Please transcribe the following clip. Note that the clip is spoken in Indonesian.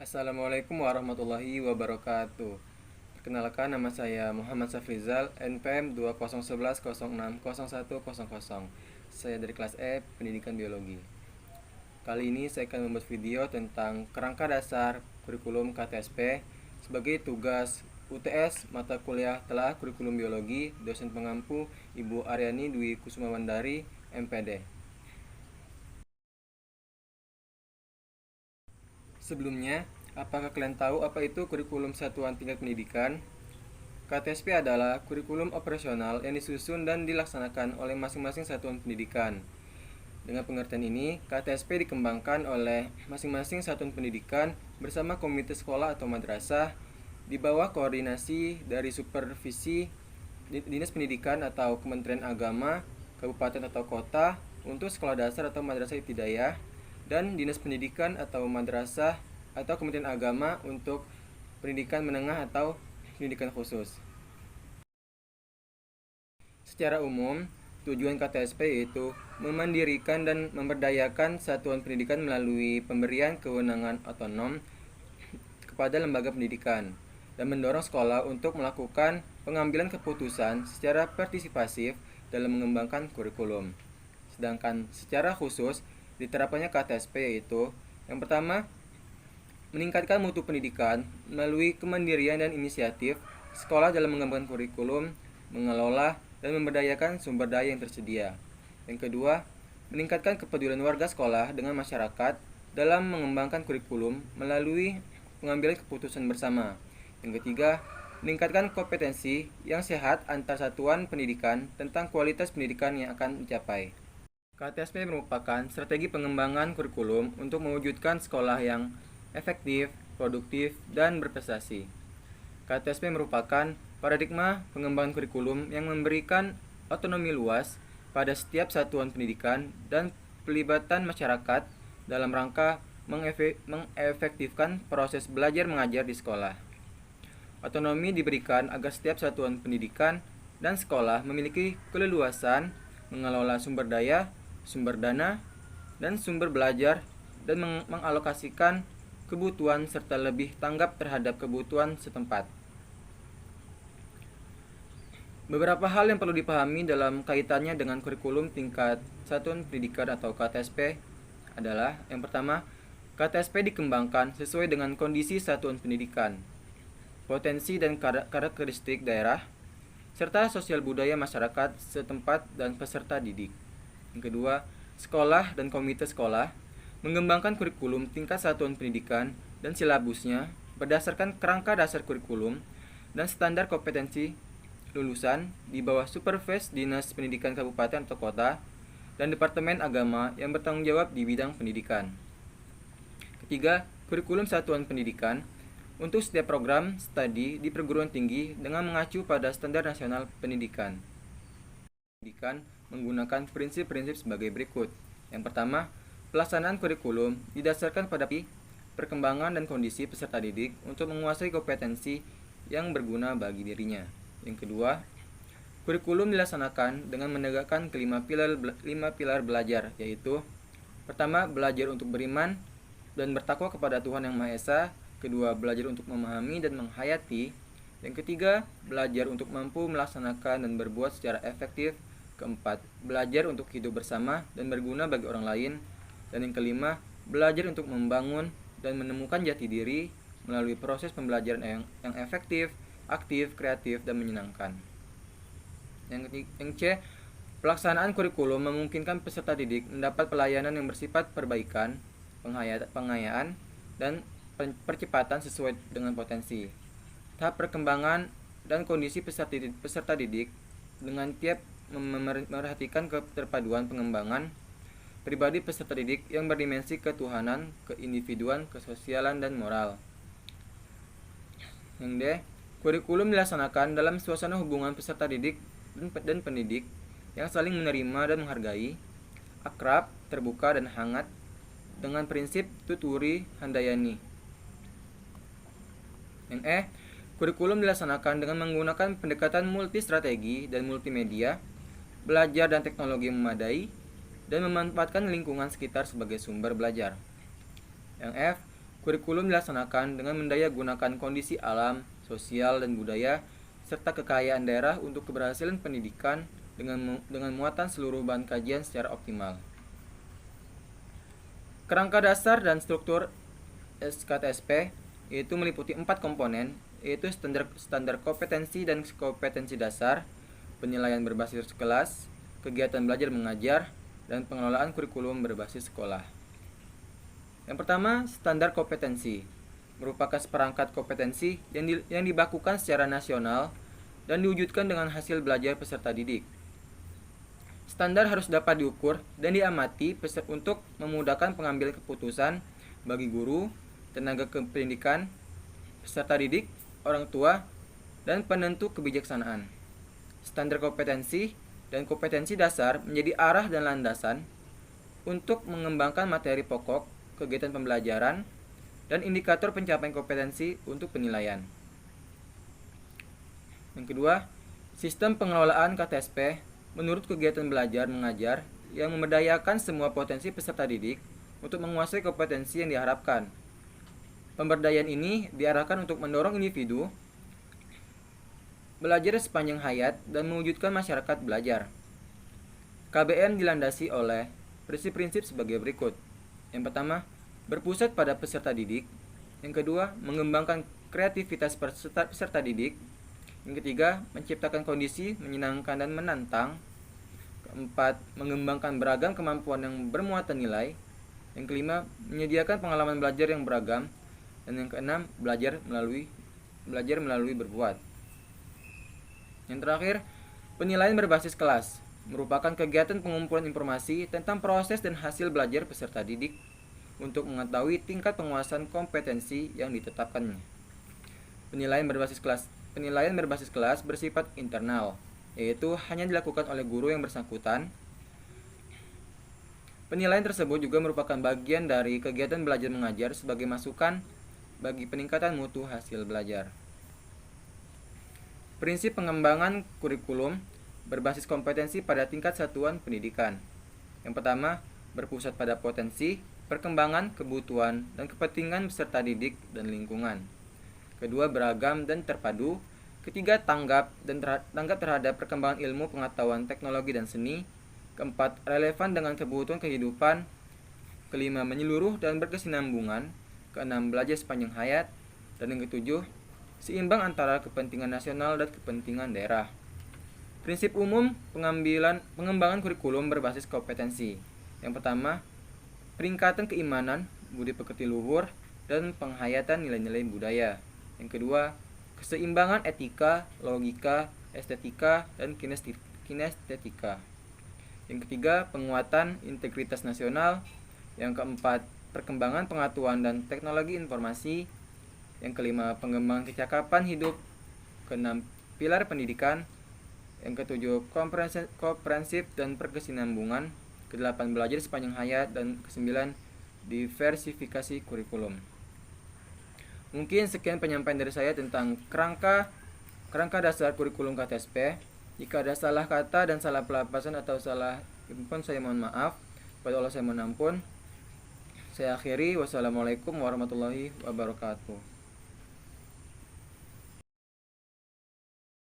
Assalamualaikum warahmatullahi wabarakatuh. Perkenalkan, nama saya Muhammad Safrizal, NPM 2011060100. Saya dari kelas E, Pendidikan Biologi. Kali ini saya akan membuat video tentang kerangka dasar kurikulum KTSP sebagai tugas UTS mata kuliah telah kurikulum biologi, dosen pengampu Ibu Aryani Dwi Kusumawandari, MPD. Sebelumnya, apakah kalian tahu apa itu kurikulum satuan tingkat pendidikan? KTSP adalah kurikulum operasional yang disusun dan dilaksanakan oleh masing-masing satuan pendidikan. Dengan pengertian ini, KTSP dikembangkan oleh masing-masing satuan pendidikan bersama komite sekolah atau madrasah di bawah koordinasi dari supervisi Dinas Pendidikan atau Kementerian Agama, kabupaten atau kota untuk sekolah dasar atau madrasah ibtidaiyah, dan Dinas Pendidikan atau madrasah atau Kementerian Agama untuk pendidikan menengah atau pendidikan khusus. Secara umum, tujuan KTSP yaitu memandirikan dan memberdayakan satuan pendidikan melalui pemberian kewenangan otonom kepada lembaga pendidikan dan mendorong sekolah untuk melakukan pengambilan keputusan secara partisipasif dalam mengembangkan kurikulum. Sedangkan secara khusus diterapkannya KTSP yaitu yang pertama, meningkatkan mutu pendidikan melalui kemandirian dan inisiatif sekolah dalam mengembangkan kurikulum, mengelola dan memberdayakan sumber daya yang tersedia. Yang kedua, meningkatkan kepedulian warga sekolah dengan masyarakat dalam mengembangkan kurikulum melalui pengambilan keputusan bersama. Yang ketiga, meningkatkan kompetensi yang sehat antar satuan pendidikan tentang kualitas pendidikan yang akan dicapai. KTSP merupakan strategi pengembangan kurikulum untuk mewujudkan sekolah yang efektif, produktif, dan berprestasi. KTSP merupakan paradigma pengembangan kurikulum yang memberikan otonomi luas pada setiap satuan pendidikan dan pelibatan masyarakat dalam rangka mengefektifkan proses belajar mengajar di sekolah. Otonomi diberikan agar setiap satuan pendidikan dan sekolah memiliki keleluasan mengelola sumber daya, sumber dana, dan sumber belajar dan mengalokasikan kebutuhan serta lebih tanggap terhadap kebutuhan setempat. Beberapa hal yang perlu dipahami dalam kaitannya dengan kurikulum tingkat satuan pendidikan atau KTSP adalah yang pertama, KTSP dikembangkan sesuai dengan kondisi satuan pendidikan, potensi dan karakteristik daerah, serta sosial budaya masyarakat setempat dan peserta didik. Yang kedua, sekolah dan komite sekolah mengembangkan kurikulum tingkat satuan pendidikan dan silabusnya berdasarkan kerangka dasar kurikulum dan standar kompetensi lulusan di bawah supervisi Dinas Pendidikan Kabupaten atau Kota dan Departemen Agama yang bertanggung jawab di bidang pendidikan. Ketiga, kurikulum satuan pendidikan untuk setiap program studi di perguruan tinggi dengan mengacu pada standar nasional pendidikan. Pendidikan menggunakan prinsip-prinsip sebagai berikut. Yang pertama, pelaksanaan kurikulum didasarkan pada perkembangan dan kondisi peserta didik untuk menguasai kompetensi yang berguna bagi dirinya. Yang kedua, kurikulum dilaksanakan dengan menegakkan kelima pilar belajar, yaitu pertama, belajar untuk beriman dan bertakwa kepada Tuhan Yang Maha Esa. Kedua, belajar untuk memahami dan menghayati. Yang ketiga, belajar untuk mampu melaksanakan dan berbuat secara efektif. Keempat, belajar untuk hidup bersama dan berguna bagi orang lain. Dan yang kelima, belajar untuk membangun dan menemukan jati diri melalui proses pembelajaran yang efektif, aktif, kreatif, dan menyenangkan. Yang C, pelaksanaan kurikulum memungkinkan peserta didik mendapat pelayanan yang bersifat perbaikan, pengayaan, dan percepatan sesuai dengan potensi, tahap perkembangan, dan kondisi peserta didik dengan tiap memerhatikan keterpaduan pengembangan pribadi peserta didik yang berdimensi ketuhanan, keindividuan, kesosialan, dan moral. Yang D, kurikulum dilaksanakan dalam suasana hubungan peserta didik dan pendidik yang saling menerima dan menghargai, akrab, terbuka, dan hangat dengan prinsip tuturi handayani. Yang E, kurikulum dilaksanakan dengan menggunakan pendekatan multistrategi dan multimedia, belajar dan teknologi yang memadai, dan memanfaatkan lingkungan sekitar sebagai sumber belajar. Yang F, Kurikulum dilaksanakan dengan mendaya gunakan kondisi alam, sosial, dan budaya, serta kekayaan daerah untuk keberhasilan pendidikan dengan muatan seluruh bahan kajian secara optimal. Kerangka dasar dan struktur SKTSP yaitu meliputi 4 komponen, yaitu standar kompetensi dan kompetensi dasar, penilaian berbasis kelas, kegiatan belajar mengajar, dan pengelolaan kurikulum berbasis sekolah. Yang pertama, standar kompetensi merupakan seperangkat kompetensi yang dibakukan secara nasional dan diwujudkan dengan hasil belajar peserta didik. Standar harus dapat diukur dan diamati untuk memudahkan pengambilan keputusan bagi guru, tenaga kependidikan, peserta didik, orang tua, dan penentu kebijaksanaan. Standar kompetensi dan kompetensi dasar menjadi arah dan landasan untuk mengembangkan materi pokok, kegiatan pembelajaran, dan indikator pencapaian kompetensi untuk penilaian. Yang kedua, sistem pengelolaan KTSP menurut kegiatan belajar mengajar yang memberdayakan semua potensi peserta didik untuk menguasai kompetensi yang diharapkan. Pemberdayaan ini diarahkan untuk mendorong individu belajar sepanjang hayat dan mewujudkan masyarakat belajar. KBM dilandasi oleh prinsip-prinsip sebagai berikut. Yang pertama, berpusat pada peserta didik. Yang kedua, mengembangkan kreativitas peserta didik. Yang ketiga, menciptakan kondisi menyenangkan dan menantang. Keempat, mengembangkan beragam kemampuan yang bermuatan nilai. Yang kelima, menyediakan pengalaman belajar yang beragam. Dan yang keenam, belajar melalui berbuat. Yang terakhir, penilaian berbasis kelas merupakan kegiatan pengumpulan informasi tentang proses dan hasil belajar peserta didik untuk mengetahui tingkat penguasaan kompetensi yang ditetapkannya. Penilaian berbasis kelas bersifat internal, yaitu hanya dilakukan oleh guru yang bersangkutan. Penilaian tersebut juga merupakan bagian dari kegiatan belajar mengajar sebagai masukan bagi peningkatan mutu hasil belajar. Prinsip pengembangan kurikulum berbasis kompetensi pada tingkat satuan pendidikan. Yang pertama, berpusat pada potensi, perkembangan, kebutuhan, dan kepentingan peserta didik dan lingkungan. Kedua, beragam dan terpadu. Ketiga, tanggap terhadap perkembangan ilmu, pengetahuan, teknologi, dan seni. Keempat, relevan dengan kebutuhan kehidupan. Kelima, menyeluruh dan berkesinambungan. Keenam, belajar sepanjang hayat. Dan yang ketujuh, seimbang antara kepentingan nasional dan kepentingan daerah. Prinsip umum pengembangan kurikulum berbasis kompetensi. Yang pertama, peningkatan keimanan, budi pekerti luhur, dan penghayatan nilai-nilai budaya. Yang kedua, keseimbangan etika, logika, estetika, dan kinestetika. Yang ketiga, penguatan integritas nasional. Yang keempat, perkembangan pengetahuan dan teknologi informasi. Yang kelima, pengembangan kecakapan hidup. Keenam, pilar pendidikan. Yang ketujuh, komprehensif dan berkesinambungan. Kedelapan, belajar sepanjang hayat. Dan kesembilan, diversifikasi kurikulum. Mungkin sekian penyampaian dari saya tentang kerangka dasar kurikulum KTSP. Jika ada salah kata dan salah pelafasan atau salah info, saya mohon maaf. Kepada Allah saya mohon ampun. Saya akhiri. Wassalamualaikum warahmatullahi wabarakatuh.